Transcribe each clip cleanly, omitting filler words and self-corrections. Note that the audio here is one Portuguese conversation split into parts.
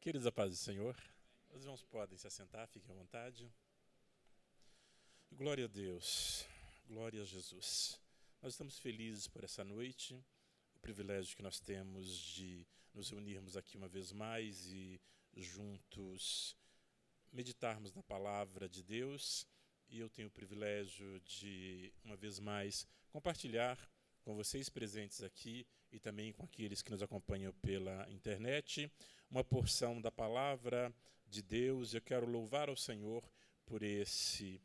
Queridos, a paz do Senhor, os irmãos podem se assentar, fiquem à vontade. Glória a Deus, glória a Jesus. Nós estamos felizes por essa noite, o privilégio que nós temos de nos reunirmos aqui uma vez mais e juntos meditarmos na palavra de Deus. E eu tenho o privilégio de, uma vez mais, compartilhar com vocês presentes aqui e também com aqueles que nos acompanham pela internet, uma porção da palavra de Deus. Eu quero louvar ao Senhor por esse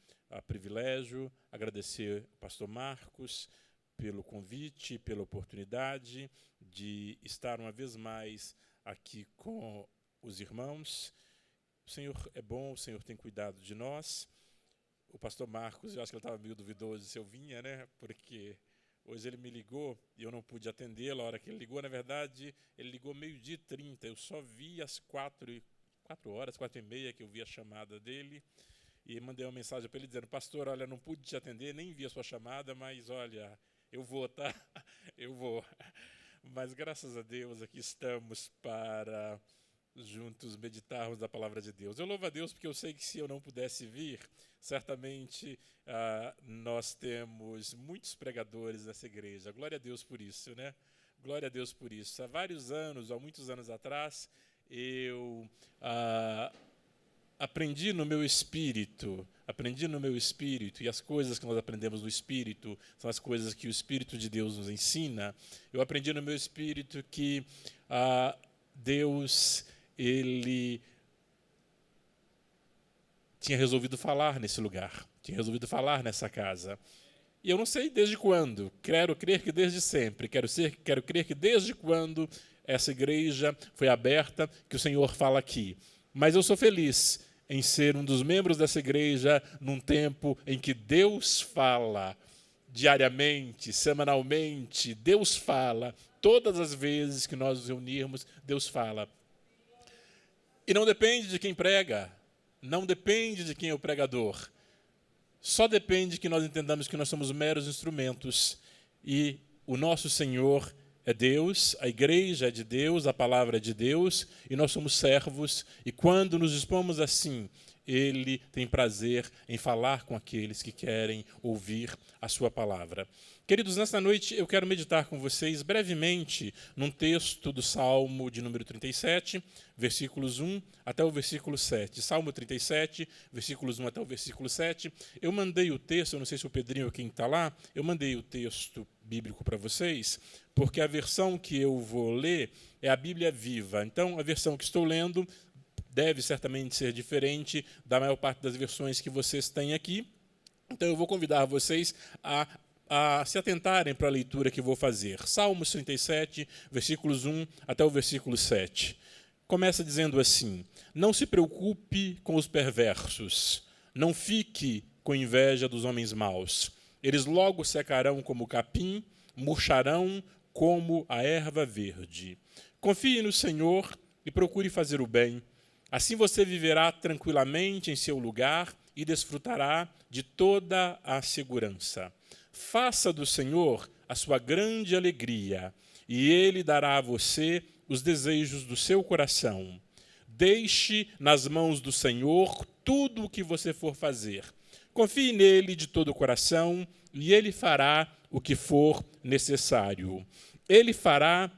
privilégio, agradecer ao pastor Marcos pelo convite, pela oportunidade de estar uma vez mais aqui com os irmãos. O Senhor é bom, o Senhor tem cuidado de nós. O pastor Marcos, eu acho que ele estava meio duvidoso se eu vinha, né? Porque hoje ele me ligou e eu não pude atendê-lo. A hora que ele ligou, na verdade, ele ligou 12h30. Eu só vi às 4h30 que eu vi a chamada dele. E mandei uma mensagem para ele dizendo: pastor, olha, não pude te atender, nem vi a sua chamada, mas olha, eu vou, tá? Eu vou. Mas graças a Deus aqui estamos para juntos meditarmos da palavra de Deus. Eu louvo a Deus porque eu sei que se eu não pudesse vir, certamente nós temos muitos pregadores nessa igreja. Glória a Deus por isso, né? Glória a Deus por isso. Há muitos anos atrás, eu aprendi no meu espírito, e as coisas que nós aprendemos no espírito são as coisas que o Espírito de Deus nos ensina. Eu aprendi no meu espírito que Deus, Ele tinha resolvido falar nesse lugar, tinha resolvido falar nessa casa. E eu não sei desde quando, quero crer que desde sempre, quero crer que desde quando essa igreja foi aberta, que o Senhor fala aqui. Mas eu sou feliz em ser um dos membros dessa igreja num tempo em que Deus fala diariamente, semanalmente. Deus fala. Todas as vezes que nós nos reunirmos, Deus fala. E não depende de quem prega, não depende de quem é o pregador. Só depende que nós entendamos que nós somos meros instrumentos e o nosso Senhor é Deus, a igreja é de Deus, a palavra é de Deus e nós somos servos. E quando nos dispomos assim, Ele tem prazer em falar com aqueles que querem ouvir a sua palavra. Queridos, nesta noite eu quero meditar com vocês brevemente num texto do Salmo de número 37, versículos 1 até o versículo 7. Salmo 37, versículos 1 até o versículo 7. Eu mandei o texto, eu não sei se o Pedrinho é quem está lá, eu mandei o texto bíblico para vocês, porque a versão que eu vou ler é a Bíblia Viva. Então, a versão que estou lendo deve certamente ser diferente da maior parte das versões que vocês têm aqui. Então, eu vou convidar vocês a se atentarem para a leitura que vou fazer. Salmos 37, versículos 1 até o versículo 7. Começa dizendo assim: não se preocupe com os perversos, não fique com inveja dos homens maus. Eles logo secarão como o capim, murcharão como a erva verde. Confie no Senhor e procure fazer o bem. Assim você viverá tranquilamente em seu lugar e desfrutará de toda a segurança. Faça do Senhor a sua grande alegria, e Ele dará a você os desejos do seu coração. Deixe nas mãos do Senhor tudo o que você for fazer. Confie nele de todo o coração, e Ele fará o que for necessário. Ele fará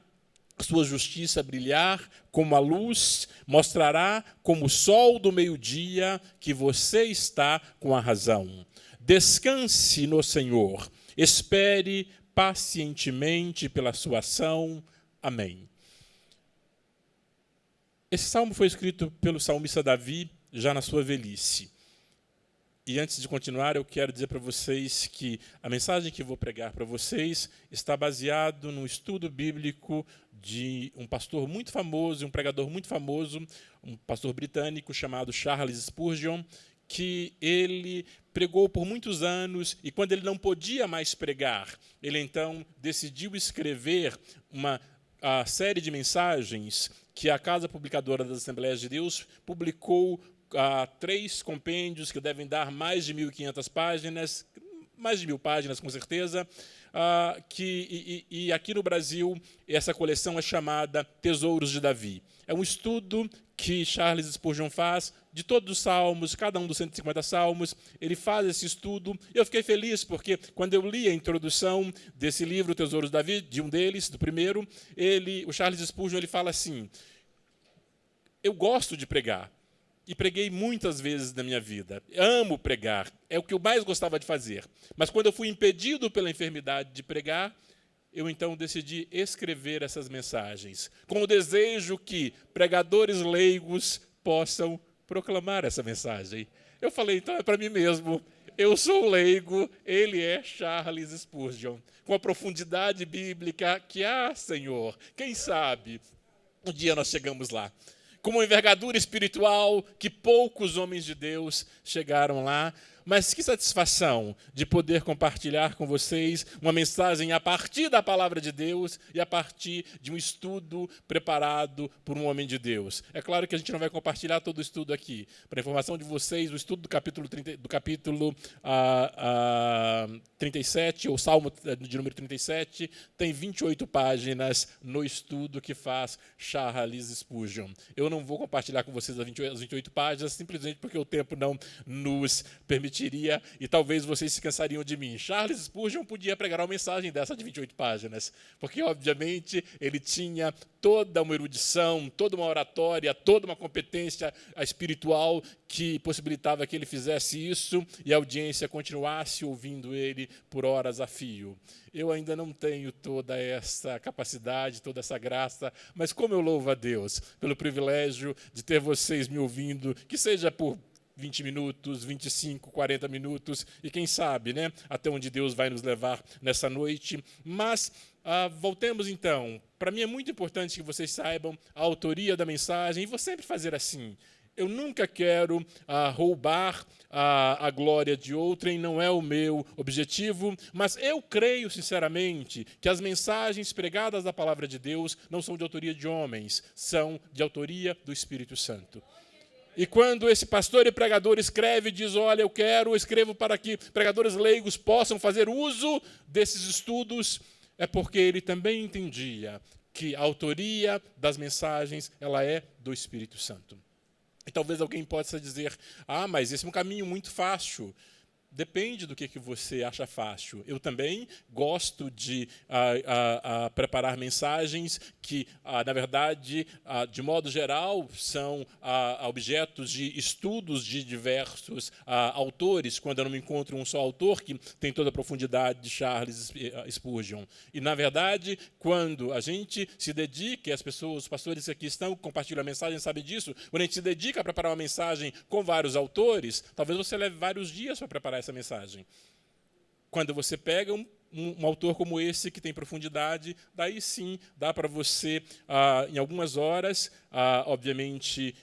sua justiça brilhar como a luz, mostrará como o sol do meio-dia que você está com a razão. Descanse no Senhor, espere pacientemente pela sua ação. Amém. Esse salmo foi escrito pelo salmista Davi já na sua velhice. E antes de continuar, eu quero dizer para vocês que a mensagem que vou pregar para vocês está baseado num estudo bíblico de um pastor muito famoso, um pregador muito famoso, um pastor britânico chamado Charles Spurgeon, que ele pregou por muitos anos e quando ele não podia mais pregar, ele então decidiu escrever uma série de mensagens que a Casa Publicadora das Assembleias de Deus publicou 3 compêndios que devem dar mais de 1.500 páginas, mais de 1.000 páginas com certeza, e aqui no Brasil essa coleção é chamada Tesouros de Davi. É um estudo que Charles Spurgeon faz, de todos os salmos, cada um dos 150 salmos, ele faz esse estudo. Eu fiquei feliz porque, quando eu li a introdução desse livro, Tesouros da Vida, de um deles, do primeiro, o Charles Spurgeon, ele fala assim: eu gosto de pregar, e preguei muitas vezes na minha vida. Amo pregar, é o que eu mais gostava de fazer. Mas quando eu fui impedido pela enfermidade de pregar, eu então decidi escrever essas mensagens, com o desejo que pregadores leigos possam proclamar essa mensagem. Eu falei, então é para mim mesmo. Eu sou leigo, ele é Charles Spurgeon. Com a profundidade bíblica que há, Senhor, quem sabe um dia nós chegamos lá. Com uma envergadura espiritual que poucos homens de Deus chegaram lá. Mas que satisfação de poder compartilhar com vocês uma mensagem a partir da palavra de Deus e a partir de um estudo preparado por um homem de Deus. É claro que a gente não vai compartilhar todo o estudo aqui. Para a informação de vocês, o estudo do capítulo 37, ou Salmo de número 37, tem 28 páginas no estudo que faz Charles Spurgeon. Eu não vou compartilhar com vocês as 28 páginas, simplesmente porque o tempo não nos permitiria, e talvez vocês se cansariam de mim. Charles Spurgeon podia pregar uma mensagem dessa de 28 páginas, porque, obviamente, ele tinha toda uma erudição, toda uma oratória, toda uma competência espiritual que possibilitava que ele fizesse isso e a audiência continuasse ouvindo ele por horas a fio. Eu ainda não tenho toda essa capacidade, toda essa graça, mas como eu louvo a Deus pelo privilégio de ter vocês me ouvindo, que seja por 20 minutos, 25, 40 minutos, e quem sabe, né, até onde Deus vai nos levar nessa noite. Mas voltemos então. Para mim é muito importante que vocês saibam a autoria da mensagem, e vou sempre fazer assim. Eu nunca quero roubar a glória de outrem, não é o meu objetivo, mas eu creio sinceramente que as mensagens pregadas da palavra de Deus não são de autoria de homens, são de autoria do Espírito Santo. E quando esse pastor e pregador escreve, diz, olha, eu escrevo para que pregadores leigos possam fazer uso desses estudos, é porque ele também entendia que a autoria das mensagens ela é do Espírito Santo. E talvez alguém possa dizer, mas esse é um caminho muito fácil. Depende do que você acha fácil. Eu também gosto de preparar mensagens que, na verdade, de modo geral, são objetos de estudos de diversos autores, quando eu não me encontro um só autor que tem toda a profundidade de Charles Spurgeon. E, na verdade, quando a gente se dedica, e as pessoas, os pastores que aqui estão, que compartilham a mensagem, sabem disso, quando a gente se dedica a preparar uma mensagem com vários autores, talvez você leve vários dias para preparar essa mensagem. Quando você pega um autor como esse, que tem profundidade, daí sim dá para você, em algumas horas, obviamente,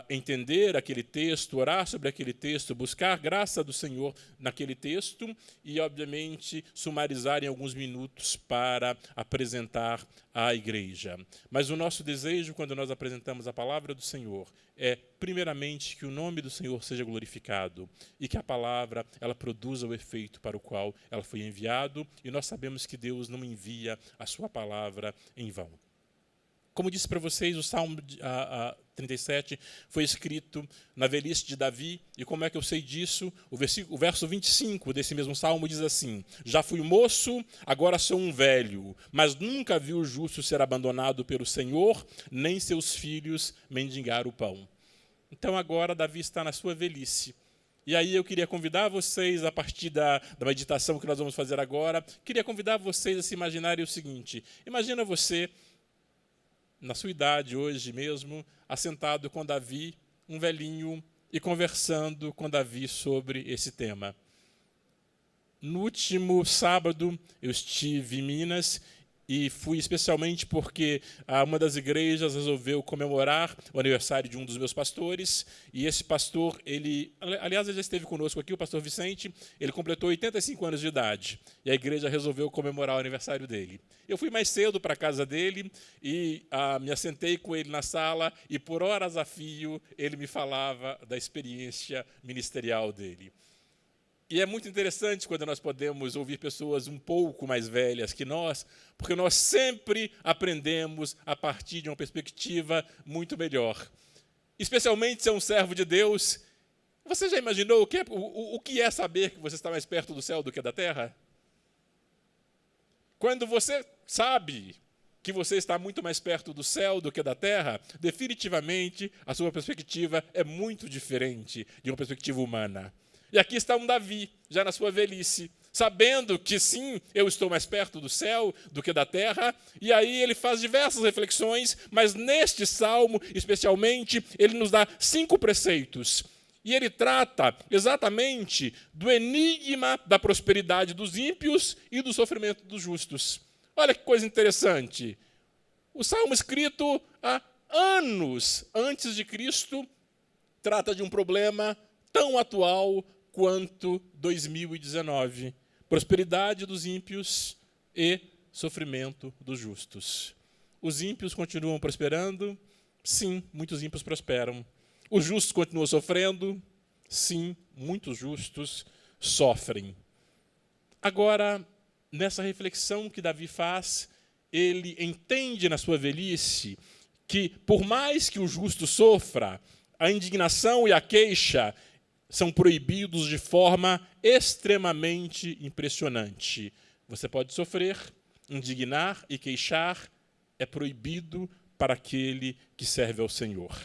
entender aquele texto, orar sobre aquele texto, buscar graça do Senhor naquele texto e, obviamente, sumarizar em alguns minutos para apresentar à igreja. Mas o nosso desejo, quando nós apresentamos a palavra do Senhor, é, primeiramente, que o nome do Senhor seja glorificado e que a palavra ela produza o efeito para o qual ela foi enviada, e nós sabemos que Deus não envia a sua palavra em vão. Como disse para vocês, o Salmo 37 foi escrito na velhice de Davi, e como é que eu sei disso? O verso 25 desse mesmo Salmo diz assim, já fui moço, agora sou um velho, mas nunca vi o justo ser abandonado pelo Senhor, nem seus filhos mendigar o pão. Então agora Davi está na sua velhice. E aí eu queria convidar vocês, a partir da meditação que nós vamos fazer agora, queria convidar vocês a se imaginarem o seguinte, imagina você, na sua idade hoje mesmo, assentado com Davi, um velhinho, e conversando com Davi sobre esse tema. No último sábado, eu estive em Minas e fui especialmente porque uma das igrejas resolveu comemorar o aniversário de um dos meus pastores, e esse pastor, aliás, ele já esteve conosco aqui, o pastor Vicente, ele completou 85 anos de idade, e a igreja resolveu comemorar o aniversário dele. Eu fui mais cedo para a casa dele e me assentei com ele na sala, e por horas a fio ele me falava da experiência ministerial dele. E é muito interessante quando nós podemos ouvir pessoas um pouco mais velhas que nós, porque nós sempre aprendemos a partir de uma perspectiva muito melhor. especialmente se é um servo de Deus. Você já imaginou o que é saber que você está mais perto do céu do que da terra? Quando você sabe que você está muito mais perto do céu do que da terra, definitivamente a sua perspectiva é muito diferente de uma perspectiva humana. E aqui está um Davi, já na sua velhice, sabendo que sim, eu estou mais perto do céu do que da terra, e aí ele faz diversas reflexões, mas neste salmo, especialmente, ele nos dá 5 preceitos. E ele trata exatamente do enigma da prosperidade dos ímpios e do sofrimento dos justos. Olha que coisa interessante. O salmo escrito há anos antes de Cristo trata de um problema tão atual quanto 2019. Prosperidade dos ímpios e sofrimento dos justos. Os ímpios continuam prosperando? Sim, muitos ímpios prosperam. Os justos continuam sofrendo? Sim, muitos justos sofrem. Agora, nessa reflexão que Davi faz, ele entende na sua velhice que, por mais que o justo sofra, a indignação e a queixa são proibidos de forma extremamente impressionante. Você pode sofrer, indignar e queixar, é proibido para aquele que serve ao Senhor.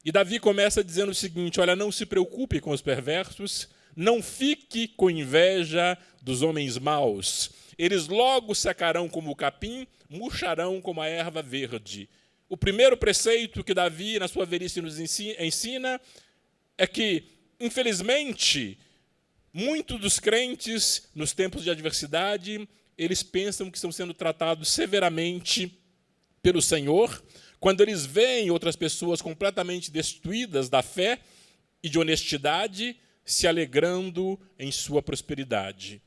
E Davi começa dizendo o seguinte: olha, não se preocupe com os perversos, não fique com inveja dos homens maus. Eles logo secarão como o capim, murcharão como a erva verde. O primeiro preceito que Davi, na sua velhice, nos ensina é que, infelizmente, muitos dos crentes, nos tempos de adversidade, eles pensam que estão sendo tratados severamente pelo Senhor, quando eles veem outras pessoas completamente destituídas da fé e de honestidade, se alegrando em sua prosperidade.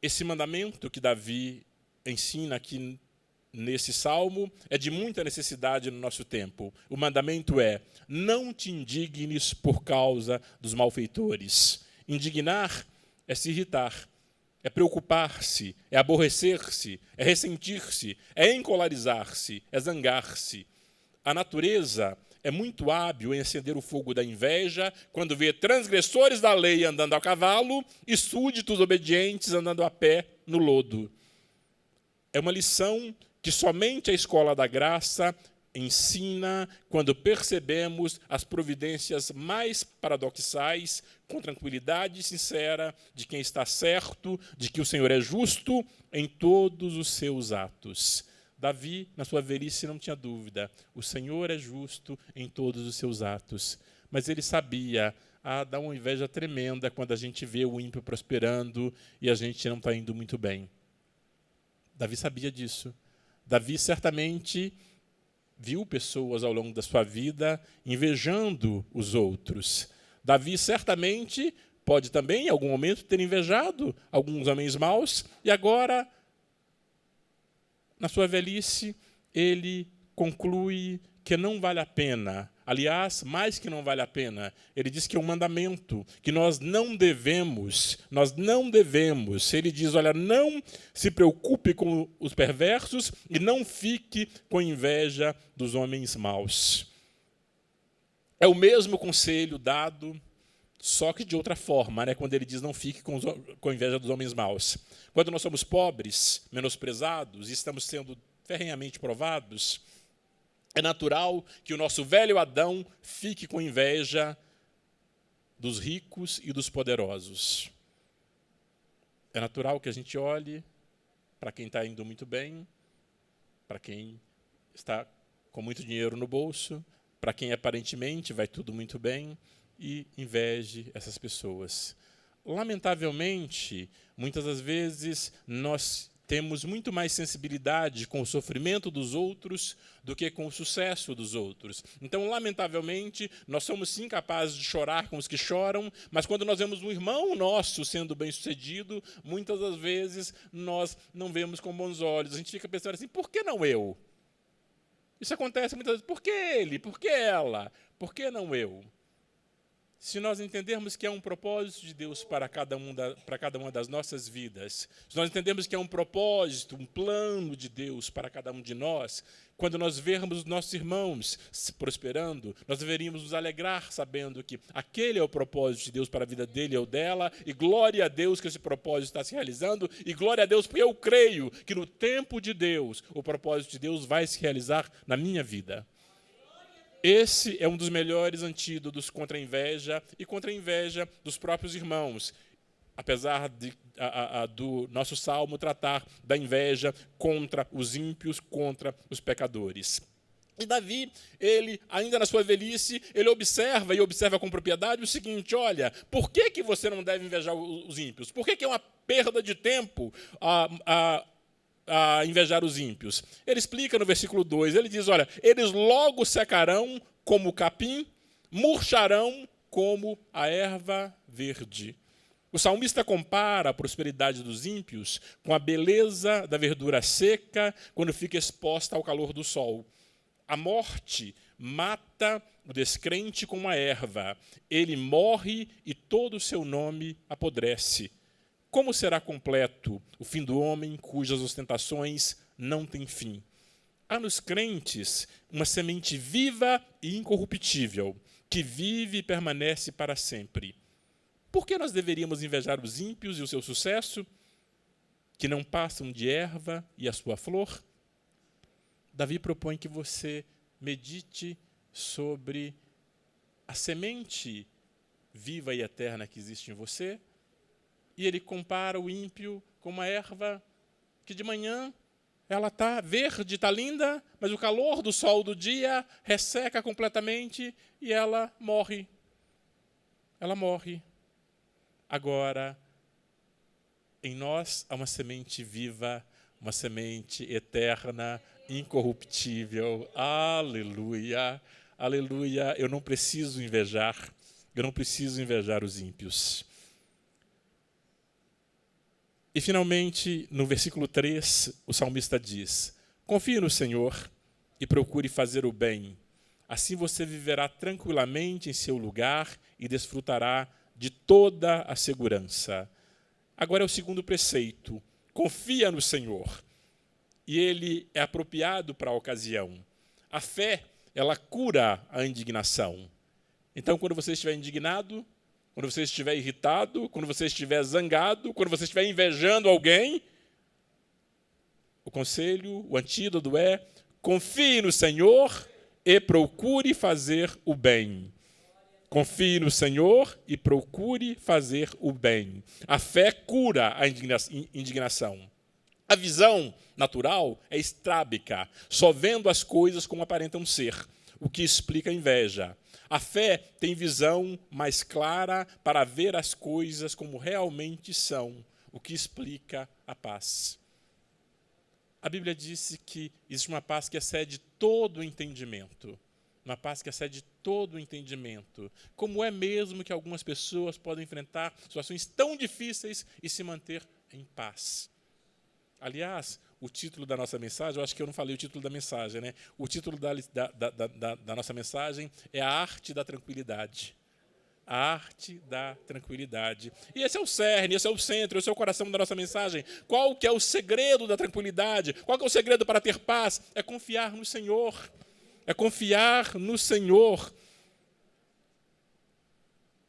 Esse mandamento que Davi ensina aqui nesse salmo é de muita necessidade no nosso tempo. O mandamento é: não te indignes por causa dos malfeitores. Indignar é se irritar, é preocupar-se, é aborrecer-se, é ressentir-se, é encolarizar-se, é zangar-se. A natureza é muito hábil em acender o fogo da inveja quando vê transgressores da lei andando a cavalo e súditos obedientes andando a pé no lodo. É uma lição que somente a escola da graça ensina quando percebemos as providências mais paradoxais, com tranquilidade sincera de quem está certo, de que o Senhor é justo em todos os seus atos. Davi, na sua velhice, não tinha dúvida. O Senhor é justo em todos os seus atos. Mas ele sabia, dá uma inveja tremenda quando a gente vê o ímpio prosperando e a gente não está indo muito bem. Davi sabia disso. Davi certamente viu pessoas ao longo da sua vida invejando os outros. Davi certamente pode também, em algum momento, ter invejado alguns homens maus, e agora, na sua velhice, ele conclui que não vale a pena. Aliás, mais que não vale a pena, ele diz que é um mandamento, que nós não devemos. Ele diz, olha, não se preocupe com os perversos e não fique com inveja dos homens maus. É o mesmo conselho dado, só que de outra forma, né? Quando ele diz não fique com inveja dos homens maus. Quando nós somos pobres, menosprezados e estamos sendo ferrenhamente provados, é natural que o nosso velho Adão fique com inveja dos ricos e dos poderosos. É natural que a gente olhe para quem está indo muito bem, para quem está com muito dinheiro no bolso, para quem aparentemente vai tudo muito bem, e inveje essas pessoas. Lamentavelmente, muitas das vezes, nós temos muito mais sensibilidade com o sofrimento dos outros do que com o sucesso dos outros. Então, lamentavelmente, nós somos sim capazes de chorar com os que choram, mas quando nós vemos um irmão nosso sendo bem-sucedido, muitas das vezes nós não vemos com bons olhos. A gente fica pensando assim, por que não eu? Isso acontece muitas vezes, por que ele? Por que ela? Por que não eu? se nós entendermos que é um propósito de Deus para cada uma das nossas vidas, se nós entendermos que é um propósito, um plano de Deus para cada um de nós, quando nós vermos os nossos irmãos se prosperando, nós deveríamos nos alegrar sabendo que aquele é o propósito de Deus para a vida dele ou dela, e glória a Deus que esse propósito está se realizando, e glória a Deus porque eu creio que no tempo de Deus, o propósito de Deus vai se realizar na minha vida. Esse é um dos melhores antídotos contra a inveja e contra a inveja dos próprios irmãos, apesar do nosso salmo tratar da inveja contra os ímpios, contra os pecadores. E Davi, ele, ainda na sua velhice, ele observa com propriedade o seguinte: olha, por que você não deve invejar os ímpios? Por que é uma perda de tempo a invejar os ímpios? Ele explica no versículo 2, ele diz, olha, eles logo secarão como o capim, murcharão como a erva verde. O salmista compara a prosperidade dos ímpios com a beleza da verdura seca quando fica exposta ao calor do sol. A morte mata o descrente como a erva. Ele morre e todo o seu nome apodrece. Como será completo o fim do homem cujas ostentações não têm fim? Há nos crentes uma semente viva e incorruptível, que vive e permanece para sempre. Por que nós deveríamos invejar os ímpios e o seu sucesso, que não passam de erva e a sua flor? Davi propõe que você medite sobre a semente viva e eterna que existe em você, e ele compara o ímpio com uma erva que de manhã ela está verde, está linda, mas o calor do sol do dia resseca completamente e ela morre. Ela morre. Agora, em nós há uma semente viva, uma semente eterna, incorruptível. Aleluia, aleluia. Eu não preciso invejar os ímpios. E, finalmente, no versículo 3, o salmista diz: confie no Senhor e procure fazer o bem. Assim você viverá tranquilamente em seu lugar e desfrutará de toda a segurança. Agora é o segundo preceito. Confia no Senhor. E ele é apropriado para a ocasião. A fé, ela cura a indignação. Então, quando você estiver indignado, quando você estiver irritado, quando você estiver zangado, quando você estiver invejando alguém, o conselho, o antídoto é: confie no Senhor e procure fazer o bem. Confie no Senhor e procure fazer o bem. A fé cura a indignação. A visão natural é estrábica, só vendo as coisas como aparentam ser, o que explica a inveja. A fé tem visão mais clara para ver as coisas como realmente são, o que explica a paz. A Bíblia disse que existe uma paz que excede todo o entendimento. Uma paz que excede todo o entendimento. Como é mesmo que algumas pessoas podem enfrentar situações tão difíceis e se manter em paz? Aliás, o título da nossa mensagem, eu acho que eu não falei o título da mensagem, né? O título da nossa mensagem é A Arte da Tranquilidade. A Arte da Tranquilidade. E esse é o cerne, esse é o centro, esse é o coração da nossa mensagem. Qual que é o segredo da tranquilidade? Qual que é o segredo para ter paz? É confiar no Senhor. É confiar no Senhor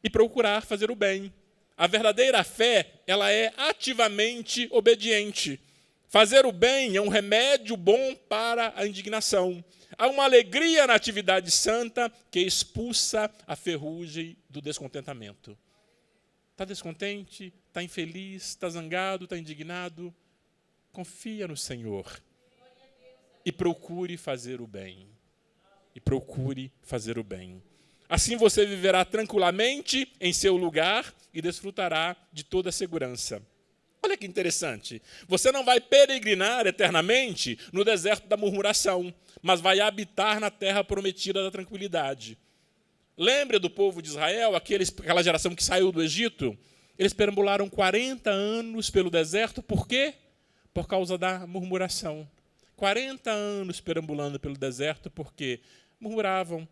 e procurar fazer o bem. A verdadeira fé, ela é ativamente obediente. Fazer o bem é um remédio bom para a indignação. Há uma alegria na atividade santa que expulsa a ferrugem do descontentamento. Está descontente? Está infeliz? Está zangado? Está indignado? Confia no Senhor e procure fazer o bem. E procure fazer o bem. Assim você viverá tranquilamente em seu lugar e desfrutará de toda a segurança. Olha que interessante. Você não vai peregrinar eternamente no deserto da murmuração, mas vai habitar na terra prometida da tranquilidade. Lembra do povo de Israel, aquela geração que saiu do Egito? Eles perambularam 40 anos pelo deserto, por quê? Por causa da murmuração. 40 anos perambulando pelo deserto, porque murmuravam.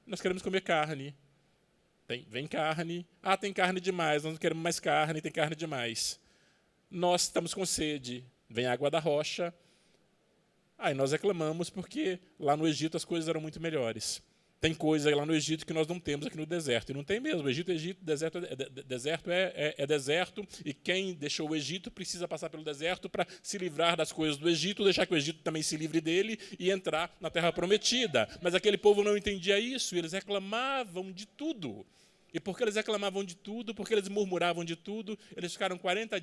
Nós queremos comer carne. Vem carne. Tem carne demais, nós não queremos mais carne, tem carne demais. Nós estamos com sede, vem água da rocha. Aí nós reclamamos porque lá no Egito as coisas eram muito melhores. Tem coisa lá no Egito que nós não temos aqui no deserto. E não tem mesmo. Egito, deserto é deserto. E quem deixou o Egito precisa passar pelo deserto para se livrar das coisas do Egito, deixar que o Egito também se livre dele e entrar na Terra Prometida. Mas aquele povo não entendia isso. E eles reclamavam de tudo. E porque eles reclamavam de tudo, porque eles murmuravam de tudo, eles ficaram 40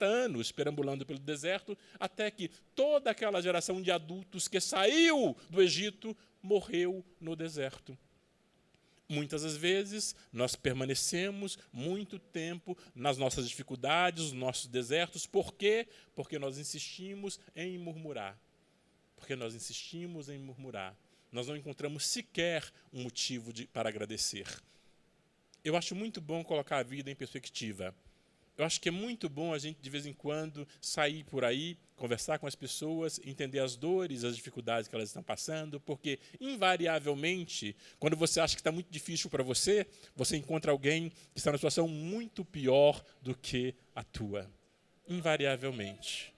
anos perambulando pelo deserto, até que toda aquela geração de adultos que saiu do Egito morreu no deserto. Muitas das vezes, nós permanecemos muito tempo nas nossas dificuldades, nos nossos desertos. Por quê? Porque nós insistimos em murmurar. Porque nós insistimos em murmurar. Nós não encontramos sequer um motivo para agradecer. Eu acho muito bom colocar a vida em perspectiva. Eu acho que é muito bom a gente, de vez em quando, sair por aí, conversar com as pessoas, entender as dores, as dificuldades que elas estão passando, porque, invariavelmente, quando você acha que está muito difícil para você, você encontra alguém que está numa situação muito pior do que a tua. Invariavelmente.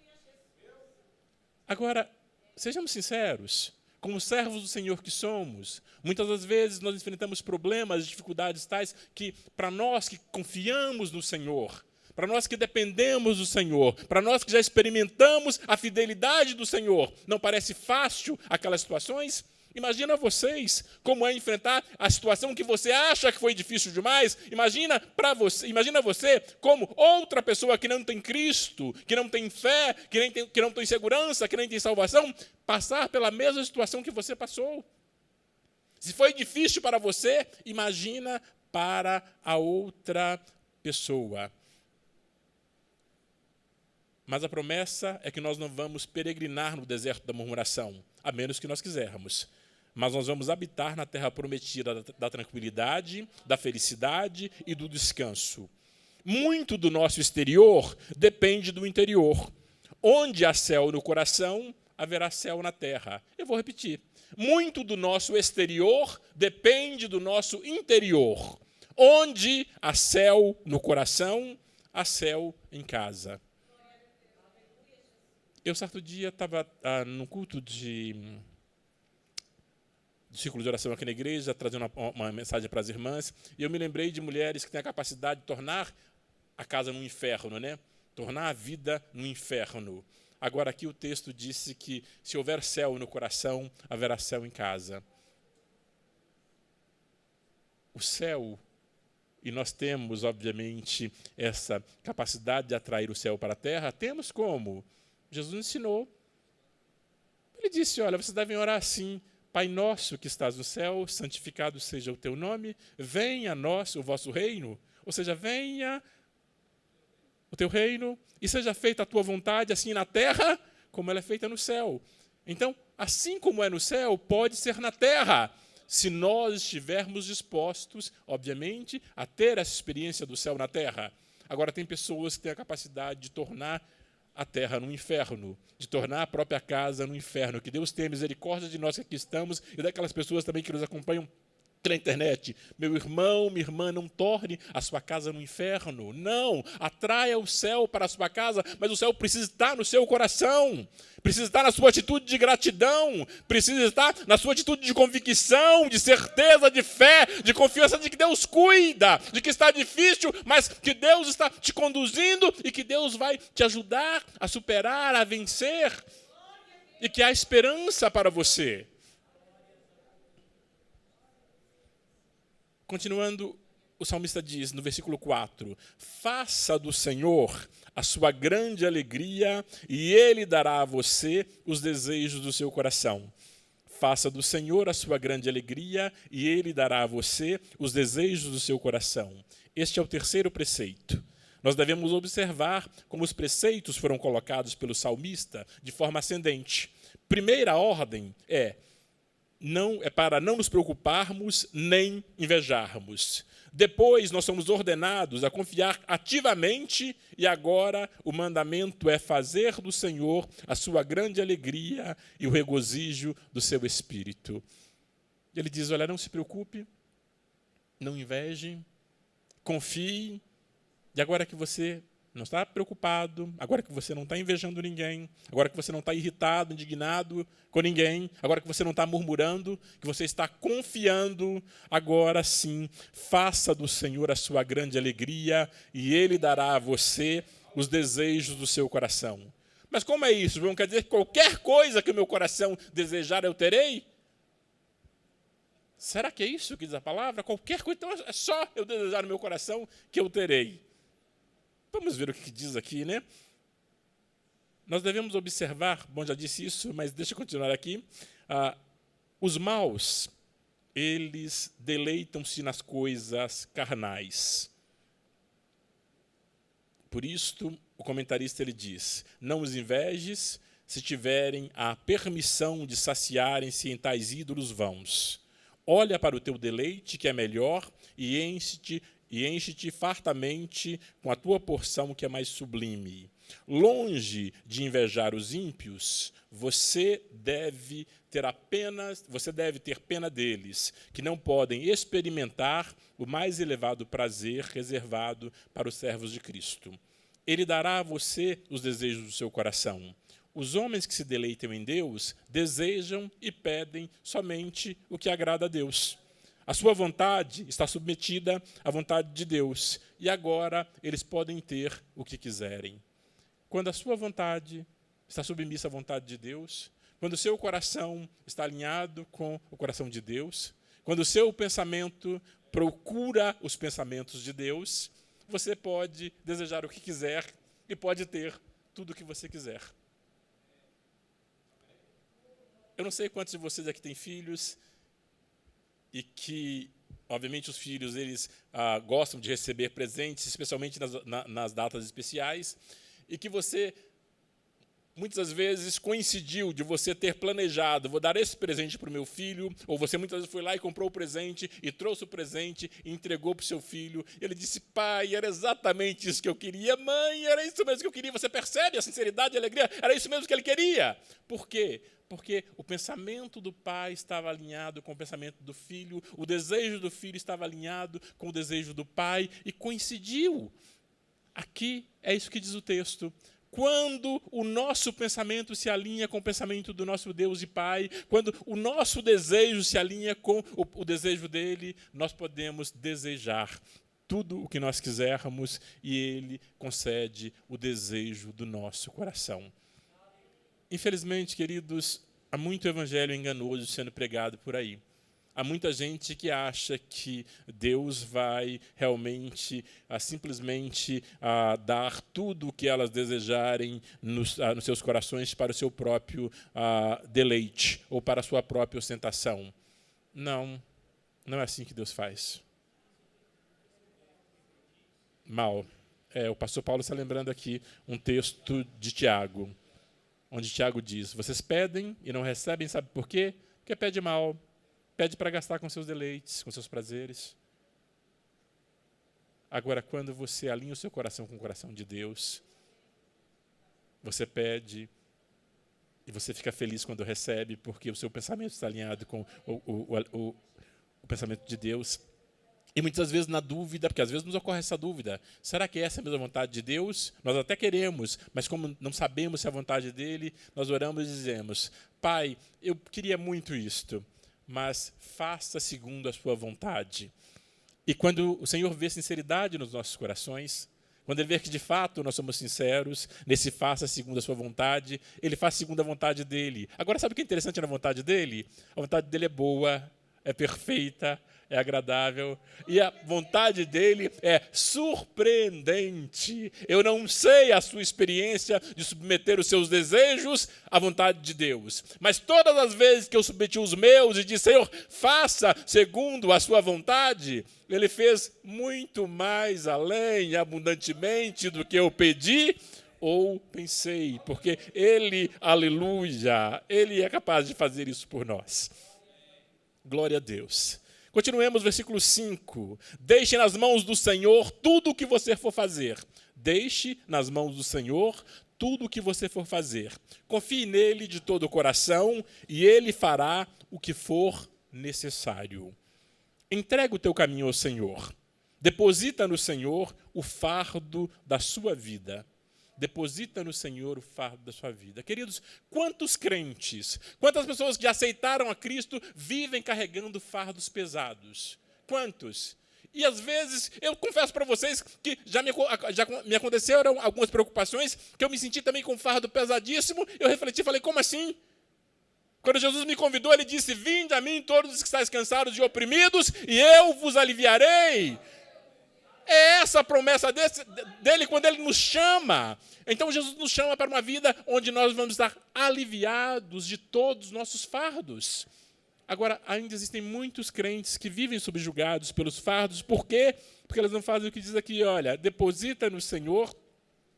Agora, sejamos sinceros. Como servos do Senhor que somos, muitas das vezes nós enfrentamos problemas, dificuldades tais que, para nós que confiamos no Senhor, para nós que dependemos do Senhor, para nós que já experimentamos a fidelidade do Senhor, não parece fácil aquelas situações? Imagina vocês como é enfrentar a situação que você acha que foi difícil demais. Imagina você como outra pessoa que não tem Cristo, que não tem fé, que não tem segurança, que nem tem salvação, passar pela mesma situação que você passou. Se foi difícil para você, imagina para a outra pessoa. Mas a promessa é que nós não vamos peregrinar no deserto da murmuração, a menos que nós quisermos. Mas nós vamos habitar na terra prometida da tranquilidade, da felicidade e do descanso. Muito do nosso exterior depende do interior. Onde há céu no coração, haverá céu na terra. Eu vou repetir. Muito do nosso exterior depende do nosso interior. Onde há céu no coração, há céu em casa. Eu, certo dia, estava num culto do círculo de oração aqui na igreja, trazendo uma mensagem para as irmãs, e eu me lembrei de mulheres que têm a capacidade de tornar a casa num inferno, né? Tornar a vida num inferno. Agora, aqui o texto disse que se houver céu no coração, haverá céu em casa. O céu, e nós temos, obviamente, essa capacidade de atrair o céu para a terra, temos como? Jesus ensinou. Ele disse, olha, vocês devem orar assim: Pai nosso que estás no céu, santificado seja o teu nome, venha a nós o vosso reino, ou seja, venha o teu reino e seja feita a tua vontade, assim na terra, como ela é feita no céu. Então, assim como é no céu, pode ser na terra, se nós estivermos dispostos, obviamente, a ter essa experiência do céu na terra. Agora, tem pessoas que têm a capacidade de tornar a terra no inferno, de tornar a própria casa no inferno. Que Deus tenha misericórdia de nós que aqui estamos e daquelas pessoas também que nos acompanham pela internet. Meu irmão, minha irmã, não torne a sua casa no inferno. Não, atraia o céu para a sua casa, mas o céu precisa estar no seu coração, precisa estar na sua atitude de gratidão, precisa estar na sua atitude de convicção, de certeza, de fé, de confiança de que Deus cuida, de que está difícil, mas que Deus está te conduzindo e que Deus vai te ajudar a superar, a vencer, e que há esperança para você. Continuando, o salmista diz no versículo 4, faça do Senhor a sua grande alegria e Ele dará a você os desejos do seu coração. Faça do Senhor a sua grande alegria e Ele dará a você os desejos do seu coração. Este é o terceiro preceito. Nós devemos observar como os preceitos foram colocados pelo salmista de forma ascendente. Primeira ordem é para não nos preocuparmos nem invejarmos. Depois, nós somos ordenados a confiar ativamente e agora o mandamento é fazer do Senhor a sua grande alegria e o regozijo do seu espírito. Ele diz, olha, não se preocupe, Não inveje, confie, e agora que você não está preocupado, agora que você não está invejando ninguém, agora que você não está irritado, indignado com ninguém, agora que você não está murmurando, que você está confiando, agora sim, faça do Senhor a sua grande alegria e Ele dará a você os desejos do seu coração. Mas como é isso, João? Quer dizer que qualquer coisa que o meu coração desejar eu terei? Será que é isso que diz a palavra? Qualquer coisa, então é só eu desejar no meu coração que eu terei. Vamos ver o que diz aqui, né? Nós devemos observar, bom, já disse isso, mas deixa eu continuar aqui. Os maus, eles deleitam-se nas coisas carnais. Por isto, o comentarista ele diz: não os invejes se tiverem a permissão de saciarem-se em tais ídolos vãos. Olha para o teu deleite, que é melhor, e enche-te fartamente com a tua porção, que é mais sublime. Longe de invejar os ímpios, você deve ter pena deles, que não podem experimentar o mais elevado prazer reservado para os servos de Cristo. Ele dará a você os desejos do seu coração. Os homens que se deleitam em Deus desejam e pedem somente o que agrada a Deus. A sua vontade está submetida à vontade de Deus, e agora eles podem ter o que quiserem. Quando a sua vontade está submissa à vontade de Deus, quando o seu coração está alinhado com o coração de Deus, quando o seu pensamento procura os pensamentos de Deus, você pode desejar o que quiser e pode ter tudo o que você quiser. Eu não sei quantos de vocês aqui têm filhos e que, obviamente, os filhos eles gostam de receber presentes, especialmente nas datas especiais, e que você, muitas vezes, coincidiu de você ter planejado, vou dar esse presente para o meu filho, ou você muitas vezes foi lá e comprou o presente, e trouxe o presente, e entregou para o seu filho. Ele disse: pai, era exatamente isso que eu queria. Mãe, era isso mesmo que eu queria. Você percebe a sinceridade e a alegria? Era isso mesmo que ele queria. Por quê? Porque o pensamento do pai estava alinhado com o pensamento do filho, o desejo do filho estava alinhado com o desejo do pai, e coincidiu. Aqui é isso que diz o texto. Quando o nosso pensamento se alinha com o pensamento do nosso Deus e Pai, quando o nosso desejo se alinha com o desejo dele, nós podemos desejar tudo o que nós quisermos e ele concede o desejo do nosso coração. Infelizmente, queridos, há muito evangelho enganoso sendo pregado por aí. Há muita gente que acha que Deus vai realmente, simplesmente dar tudo o que elas desejarem nos seus corações para o seu próprio deleite ou para a sua própria ostentação. Não, não é assim que Deus faz. Mal. O pastor Paulo está lembrando aqui um texto de Tiago, onde Tiago diz: vocês pedem e não recebem, sabe por quê? Porque pede mal. Pede para gastar com seus deleites, com seus prazeres. Agora, quando você alinha o seu coração com o coração de Deus, você pede e você fica feliz quando recebe, porque o seu pensamento está alinhado com o pensamento de Deus. E muitas vezes na dúvida, porque às vezes nos ocorre essa dúvida: será que essa é a mesma vontade de Deus? Nós até queremos, mas como não sabemos se é a vontade dele, nós oramos e dizemos: Pai, eu queria muito isto, mas faça segundo a sua vontade. E quando o Senhor vê sinceridade nos nossos corações, quando Ele vê que de fato nós somos sinceros, nesse faça segundo a sua vontade, Ele faz segundo a vontade dele. Agora, sabe o que é interessante na vontade dele? A vontade dele é boa, é perfeita, é agradável, e a vontade dele é surpreendente. Eu não sei a sua experiência de submeter os seus desejos à vontade de Deus, mas todas as vezes que eu submeti os meus e disse: Senhor, faça segundo a sua vontade, Ele fez muito mais além, abundantemente do que eu pedi ou pensei, porque Ele, aleluia, Ele é capaz de fazer isso por nós. Glória a Deus. Continuemos, versículo 5. Deixe nas mãos do Senhor tudo o que você for fazer. Deixe nas mãos do Senhor tudo o que você for fazer. Confie nele de todo o coração e ele fará o que for necessário. Entrega o teu caminho ao Senhor. Deposita no Senhor o fardo da sua vida. Deposita no Senhor o fardo da sua vida. Queridos, quantos crentes, quantas pessoas que aceitaram a Cristo vivem carregando fardos pesados? Quantos? E às vezes, eu confesso para vocês que já me aconteceram algumas preocupações, que eu me senti também com um fardo pesadíssimo. Eu refleti e falei, como assim? Quando Jesus me convidou, ele disse, vinde a mim todos os que estáis cansados e oprimidos, e eu vos aliviarei. É essa a promessa dele quando ele nos chama. Então Jesus nos chama para uma vida onde nós vamos estar aliviados de todos os nossos fardos. Agora, ainda existem muitos crentes que vivem subjugados pelos fardos. Por quê? Porque eles não fazem o que diz aqui, olha, deposita no Senhor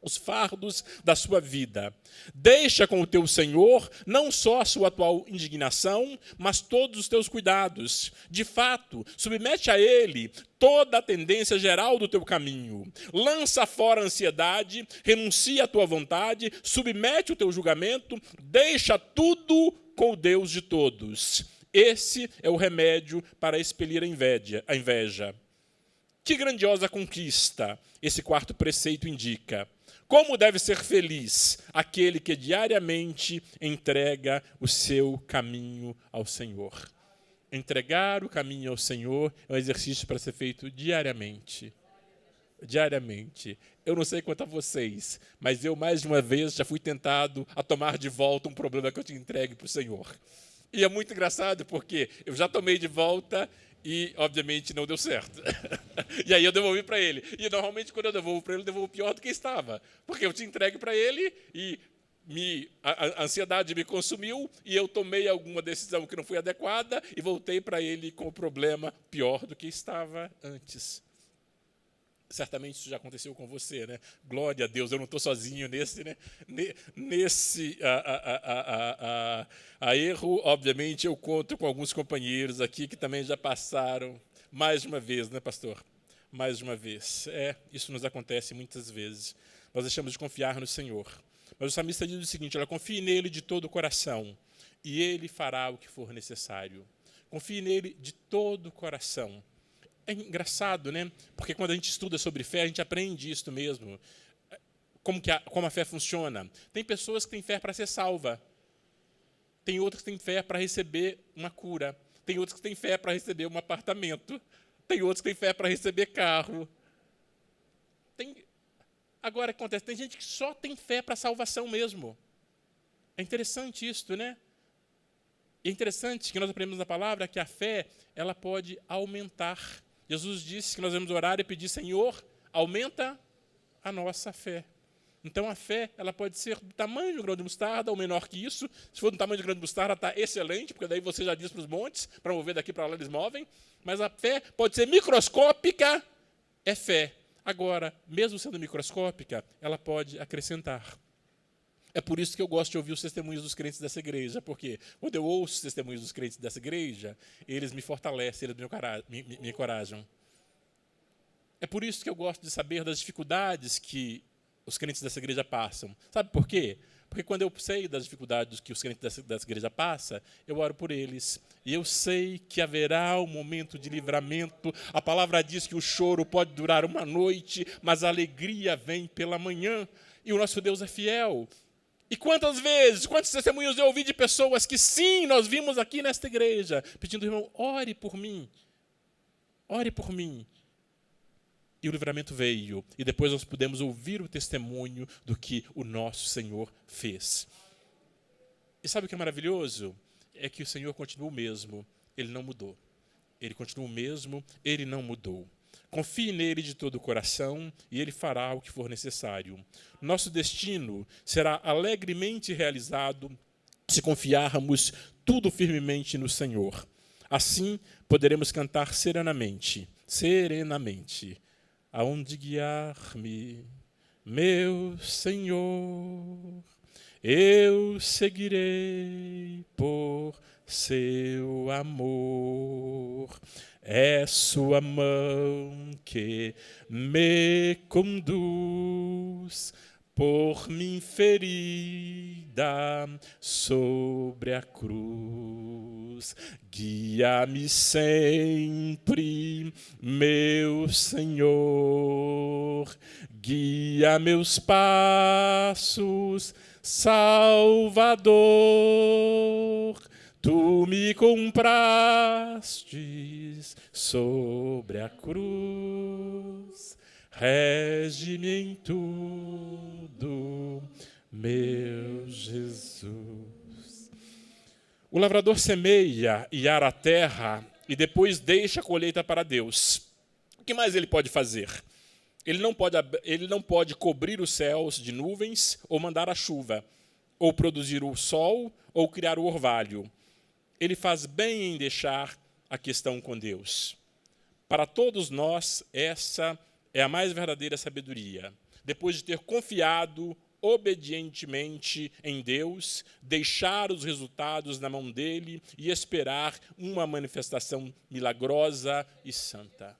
os fardos da sua vida. Deixa com o teu Senhor não só a sua atual indignação, mas todos os teus cuidados. De fato, submete a Ele toda a tendência geral do teu caminho. Lança fora a ansiedade, renuncia à tua vontade, submete o teu julgamento, deixa tudo com o Deus de todos. Esse é o remédio para expelir a inveja. Que grandiosa conquista esse quarto preceito indica. Como deve ser feliz aquele que diariamente entrega o seu caminho ao Senhor. Entregar o caminho ao Senhor é um exercício para ser feito diariamente. Diariamente. Eu não sei quanto a vocês, mas eu mais de uma vez já fui tentado a tomar de volta um problema que eu tinha entregue para o Senhor. E é muito engraçado porque eu já tomei de volta e, obviamente, não deu certo. E aí eu devolvi para ele. E, normalmente, quando eu devolvo para ele, eu devolvo pior do que estava. Porque eu tinha entregue para ele e a ansiedade me consumiu e eu tomei alguma decisão que não foi adequada e voltei para ele com o problema pior do que estava antes. Certamente isso já aconteceu com você, né? Glória a Deus, eu não estou sozinho nesse, né? Nesse erro. Obviamente, eu conto com alguns companheiros aqui que também já passaram mais de uma vez, né, pastor? Mais de uma vez. Isso nos acontece muitas vezes. Nós deixamos de confiar no Senhor. Mas o salmista diz o seguinte, confie nele de todo o coração e ele fará o que for necessário. Confie nele de todo o coração. É engraçado, né? Porque quando a gente estuda sobre fé, a gente aprende isso mesmo. Como a fé funciona. Tem pessoas que têm fé para ser salva. Tem outras que têm fé para receber uma cura. Tem outras que têm fé para receber um apartamento. Tem outras que têm fé para receber carro. Agora, o que acontece? Tem gente que só tem fé para salvação mesmo. É interessante isso, né? É interessante que nós aprendemos na palavra que a fé ela pode aumentar. Jesus disse que nós devemos orar e pedir, Senhor, aumenta a nossa fé. Então, a fé ela pode ser do tamanho de um grão de mostarda ou menor que isso. Se for do tamanho de um grão de mostarda, está excelente, porque daí você já diz para os montes, para mover daqui para lá, eles movem. Mas a fé pode ser microscópica, é fé. Agora, mesmo sendo microscópica, ela pode acrescentar. É por isso que eu gosto de ouvir os testemunhos dos crentes dessa igreja, porque quando eu ouço os testemunhos dos crentes dessa igreja, eles me fortalecem, eles me encorajam. É por isso que eu gosto de saber das dificuldades que os crentes dessa igreja passam. Sabe por quê? Porque quando eu sei das dificuldades que os crentes dessa igreja passam, eu oro por eles. E eu sei que haverá um momento de livramento. A palavra diz que o choro pode durar uma noite, mas a alegria vem pela manhã. E o nosso Deus é fiel. E quantas vezes, quantos testemunhos eu ouvi de pessoas que sim, nós vimos aqui nesta igreja, pedindo, irmão, ore por mim. Ore por mim. E o livramento veio. E depois nós pudemos ouvir o testemunho do que o nosso Senhor fez. E sabe o que é maravilhoso? É que o Senhor continua o mesmo. Ele não mudou. Ele continua o mesmo, ele não mudou. Confie nele de todo o coração e ele fará o que for necessário. Nosso destino será alegremente realizado se confiarmos tudo firmemente no Senhor. Assim, poderemos cantar serenamente. Aonde guiar-me, meu Senhor, eu seguirei por seu amor. É sua mão que me conduz por mim ferida sobre a cruz. Guia-me sempre, meu Senhor, guia meus passos, Salvador. Tu me comprastes sobre a cruz, rege-me em tudo, meu Jesus. O lavrador semeia e ara a terra e depois deixa a colheita para Deus. O que mais ele pode fazer? Ele não pode cobrir os céus de nuvens ou mandar a chuva, ou produzir o sol ou criar o orvalho. Ele faz bem em deixar a questão com Deus. Para todos nós, essa é a mais verdadeira sabedoria. Depois de ter confiado obedientemente em Deus, deixar os resultados na mão dele e esperar uma manifestação milagrosa e santa.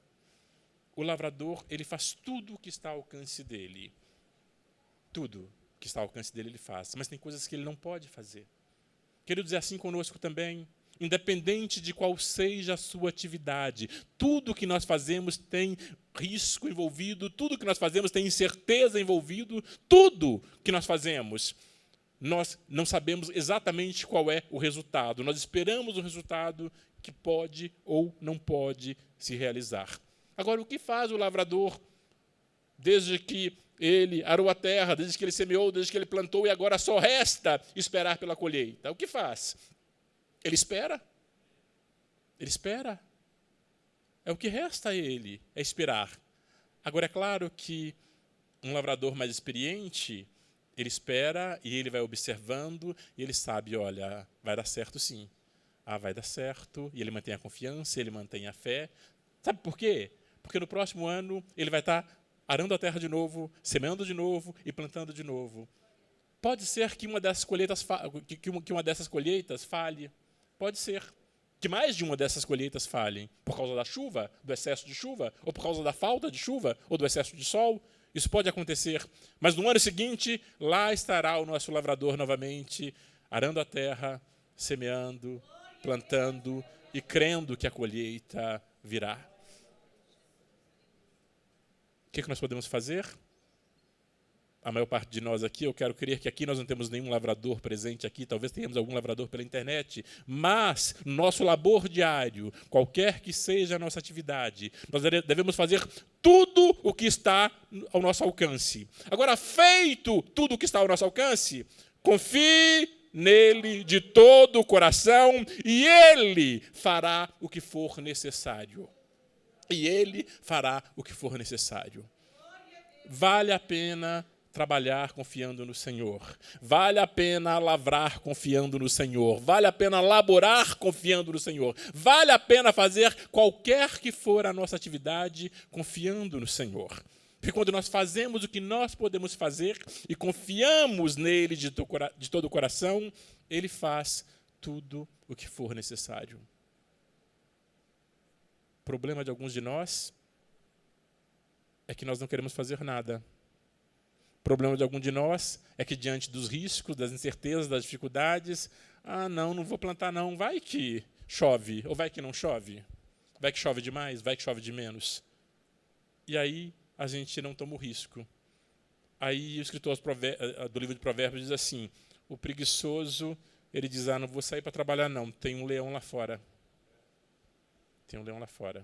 O lavrador, ele faz tudo o que está ao alcance dele. Tudo que está ao alcance dele ele faz, mas tem coisas que ele não pode fazer. Queridos, é assim conosco também. Independente de qual seja a sua atividade, tudo que nós fazemos tem risco envolvido, tudo que nós fazemos tem incerteza envolvido, tudo que nós fazemos, nós não sabemos exatamente qual é o resultado. Nós esperamos um resultado que pode ou não pode se realizar. Agora, o que faz o lavrador desde que ele arou a terra, desde que ele semeou, desde que ele plantou, e agora só resta esperar pela colheita? O que faz? Ele espera. Ele espera. É o que resta a ele, é esperar. Agora, é claro que um lavrador mais experiente, ele espera e ele vai observando, e ele sabe, olha, vai dar certo sim. Vai dar certo, e ele mantém a confiança, ele mantém a fé. Sabe por quê? Porque no próximo ano ele vai estar arando a terra de novo, semeando de novo e plantando de novo. Pode ser que uma dessas colheitas falhe. Pode ser que mais de uma dessas colheitas falhem por causa da chuva, do excesso de chuva, ou por causa da falta de chuva, ou do excesso de sol. Isso pode acontecer. Mas no ano seguinte, lá estará o nosso lavrador novamente, arando a terra, semeando, plantando e crendo que a colheita virá. O que nós podemos fazer? A maior parte de nós aqui, eu quero crer que aqui nós não temos nenhum lavrador presente aqui, talvez tenhamos algum lavrador pela internet, mas nosso labor diário, qualquer que seja a nossa atividade, nós devemos fazer tudo o que está ao nosso alcance. Agora, feito tudo o que está ao nosso alcance, confie nele de todo o coração e ele fará o que for necessário. E ele fará o que for necessário. Vale a pena trabalhar confiando no Senhor. Vale a pena lavrar confiando no Senhor. Vale a pena laborar confiando no Senhor. Vale a pena fazer qualquer que for a nossa atividade confiando no Senhor. Porque quando nós fazemos o que nós podemos fazer e confiamos nele de todo o coração, ele faz tudo o que for necessário. O problema de alguns de nós é que nós não queremos fazer nada. O problema de algum de nós é que, diante dos riscos, das incertezas, das dificuldades, não vou plantar não, vai que chove, ou vai que não chove, vai que chove demais, vai que chove de menos. E aí a gente não toma o risco. Aí o escritor do livro de Provérbios diz assim, o preguiçoso, ele diz, não vou sair para trabalhar não, tem um leão lá fora. Tem um leão lá fora.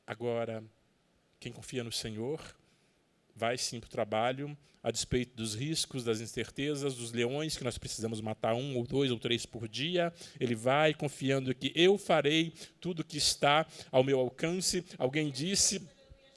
Agora, quem confia no Senhor vai sim para o trabalho, a despeito dos riscos, das incertezas, dos leões que nós precisamos matar 1 ou 2 ou 3 por dia. Ele vai confiando que eu farei tudo que está ao meu alcance. Alguém disse,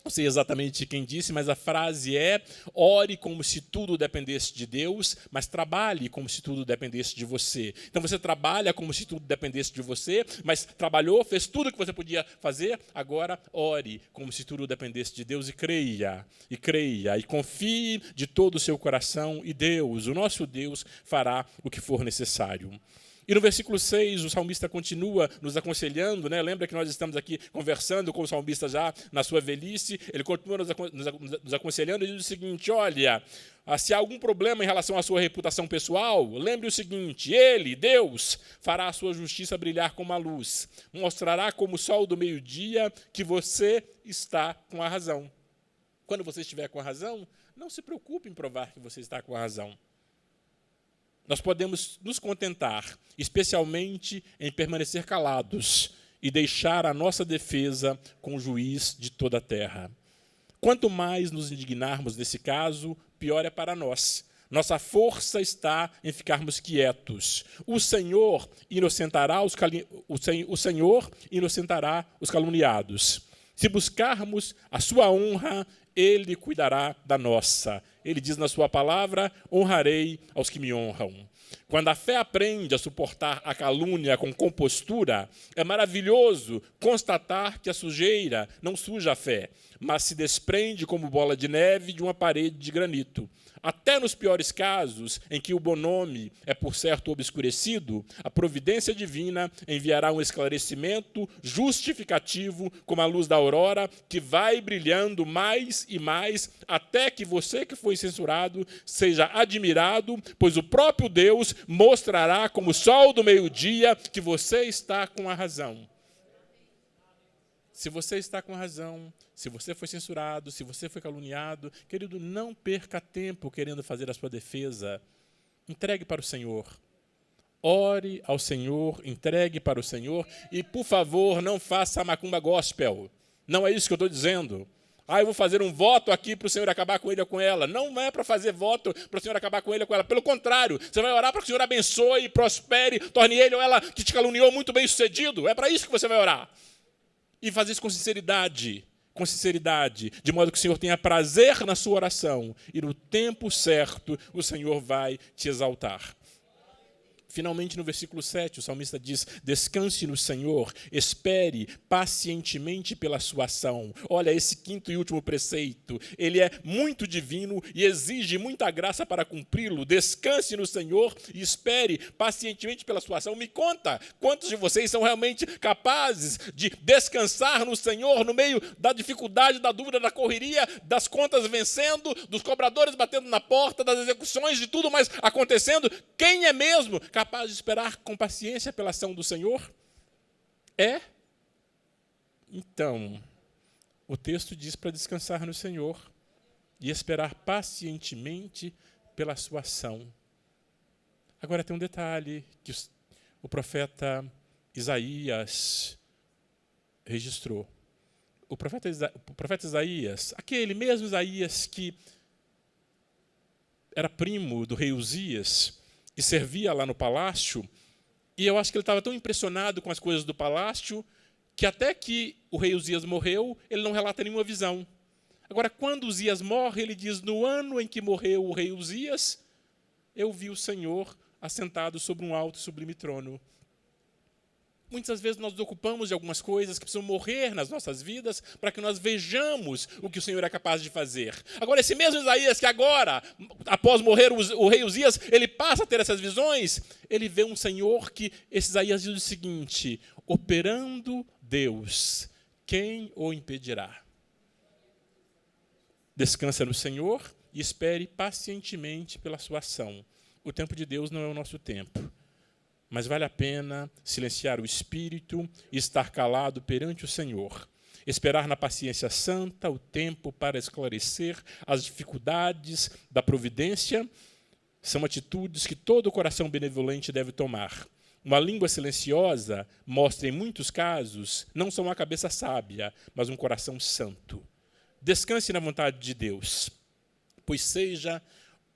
não sei exatamente quem disse, mas a frase é: ore como se tudo dependesse de Deus, mas trabalhe como se tudo dependesse de você. Então você trabalha como se tudo dependesse de você, mas trabalhou, fez tudo o que você podia fazer, agora ore como se tudo dependesse de Deus e creia, e confie de todo o seu coração, e Deus, o nosso Deus, fará o que for necessário. E no versículo 6, o salmista continua nos aconselhando, né? Lembra que nós estamos aqui conversando com o salmista já na sua velhice? Ele continua nos aconselhando e diz o seguinte: olha, se há algum problema em relação à sua reputação pessoal, lembre o seguinte: Ele, Deus, fará a sua justiça brilhar como a luz, mostrará como o sol do meio-dia que você está com a razão. Quando você estiver com a razão, não se preocupe em provar que você está com a razão. Nós podemos nos contentar, especialmente em permanecer calados e deixar a nossa defesa com o juiz de toda a terra. Quanto mais nos indignarmos nesse caso, pior é para nós. Nossa força está em ficarmos quietos. O Senhor inocentará os caluniados. Se buscarmos a sua honra, Ele cuidará da nossa. Ele diz na sua palavra: honrarei aos que me honram. Quando a fé aprende a suportar a calúnia com compostura, é maravilhoso constatar que a sujeira não suja a fé, mas se desprende como bola de neve de uma parede de granito. Até nos piores casos, em que o bom nome é por certo obscurecido, a providência divina enviará um esclarecimento justificativo como a luz da aurora, que vai brilhando mais e mais, até que você que foi censurado seja admirado, pois o próprio Deus mostrará como o sol do meio-dia que você está com a razão. Se você está com razão, se você foi censurado, se você foi caluniado, querido, não perca tempo querendo fazer a sua defesa. Entregue para o Senhor. Ore ao Senhor, entregue para o Senhor e, por favor, não faça a macumba gospel. Não é isso que eu estou dizendo. Eu vou fazer um voto aqui para o Senhor acabar com ele ou com ela. Não é para fazer voto para o Senhor acabar com ele ou com ela. Pelo contrário, você vai orar para que o Senhor abençoe, prospere, torne ele ou ela que te caluniou muito bem sucedido. É para isso que você vai orar. E fazer isso com sinceridade, de modo que o Senhor tenha prazer na sua oração e no tempo certo o Senhor vai te exaltar. Finalmente, no versículo 7, o salmista diz: descanse no Senhor, espere pacientemente pela sua ação. Olha, esse quinto e último preceito, ele é muito divino e exige muita graça para cumpri-lo. Descanse no Senhor e espere pacientemente pela sua ação. Me conta, quantos de vocês são realmente capazes de descansar no Senhor no meio da dificuldade, da dúvida, da correria, das contas vencendo, dos cobradores batendo na porta, das execuções, de tudo mais acontecendo? Quem é mesmo capaz de esperar com paciência pela ação do Senhor? Então, o texto diz para descansar no Senhor e esperar pacientemente pela sua ação. Agora tem um detalhe que o profeta Isaías registrou. O profeta Isaías, aquele mesmo Isaías que era primo do rei Uzias, que servia lá no palácio, e eu acho que ele estava tão impressionado com as coisas do palácio, que até que o rei Uzias morreu, ele não relata nenhuma visão. Agora, quando Uzias morre, ele diz: no ano em que morreu o rei Uzias, eu vi o Senhor assentado sobre um alto e sublime trono. Muitas vezes nós nos ocupamos de algumas coisas que precisam morrer nas nossas vidas para que nós vejamos o que o Senhor é capaz de fazer. Agora, esse mesmo Isaías que agora, após morrer o rei Uzias, ele passa a ter essas visões, ele vê um Senhor que, esse Isaías diz o seguinte: operando Deus, quem o impedirá? Descansa no Senhor e espere pacientemente pela sua ação. O tempo de Deus não é o nosso tempo. Mas vale a pena silenciar o espírito e estar calado perante o Senhor. Esperar na paciência santa o tempo para esclarecer as dificuldades da providência são atitudes que todo coração benevolente deve tomar. Uma língua silenciosa mostra, em muitos casos, não só uma cabeça sábia, mas um coração santo. Descanse na vontade de Deus, pois seja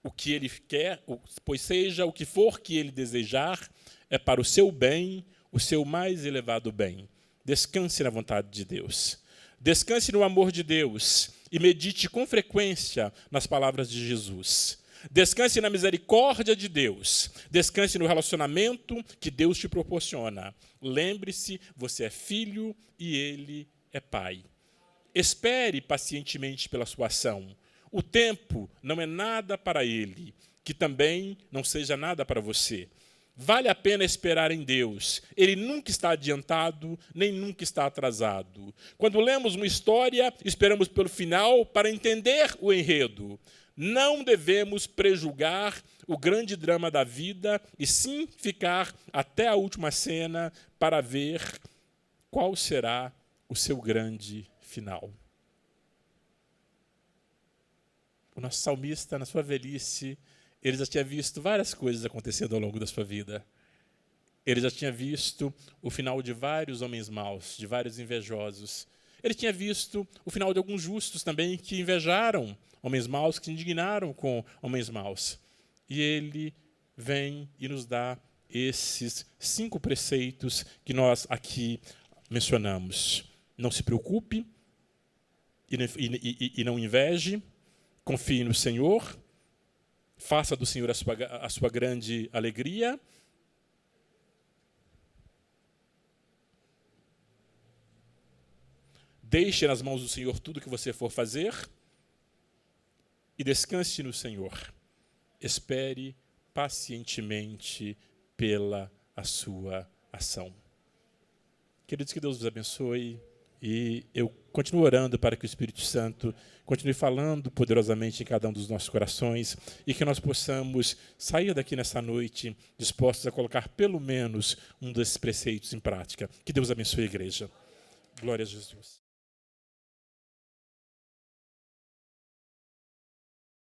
o que Ele quer, pois seja o que for que Ele desejar, é para o seu bem, o seu mais elevado bem. Descanse na vontade de Deus. Descanse no amor de Deus e medite com frequência nas palavras de Jesus. Descanse na misericórdia de Deus. Descanse no relacionamento que Deus te proporciona. Lembre-se, você é filho e Ele é pai. Espere pacientemente pela sua ação. O tempo não é nada para Ele, que também não seja nada para você. Vale a pena esperar em Deus. Ele nunca está adiantado, nem nunca está atrasado. Quando lemos uma história, esperamos pelo final para entender o enredo. Não devemos prejulgar o grande drama da vida e sim ficar até a última cena para ver qual será o seu grande final. O nosso salmista, na sua velhice, ele já tinha visto várias coisas acontecendo ao longo da sua vida. Ele já tinha visto o final de vários homens maus, de vários invejosos. Ele tinha visto o final de alguns justos também que invejaram homens maus, que se indignaram com homens maus. E ele vem e nos dá esses 5 preceitos que nós aqui mencionamos. Não se preocupe e não inveje, confie no Senhor, faça do Senhor a sua grande alegria. Deixe nas mãos do Senhor tudo que você for fazer e descanse no Senhor. Espere pacientemente pela a sua ação. Queridos, que Deus os abençoe e eu continuo orando para que o Espírito Santo continue falando poderosamente em cada um dos nossos corações e que nós possamos sair daqui nessa noite dispostos a colocar pelo menos um desses preceitos em prática. Que Deus abençoe a igreja. Glória a Jesus.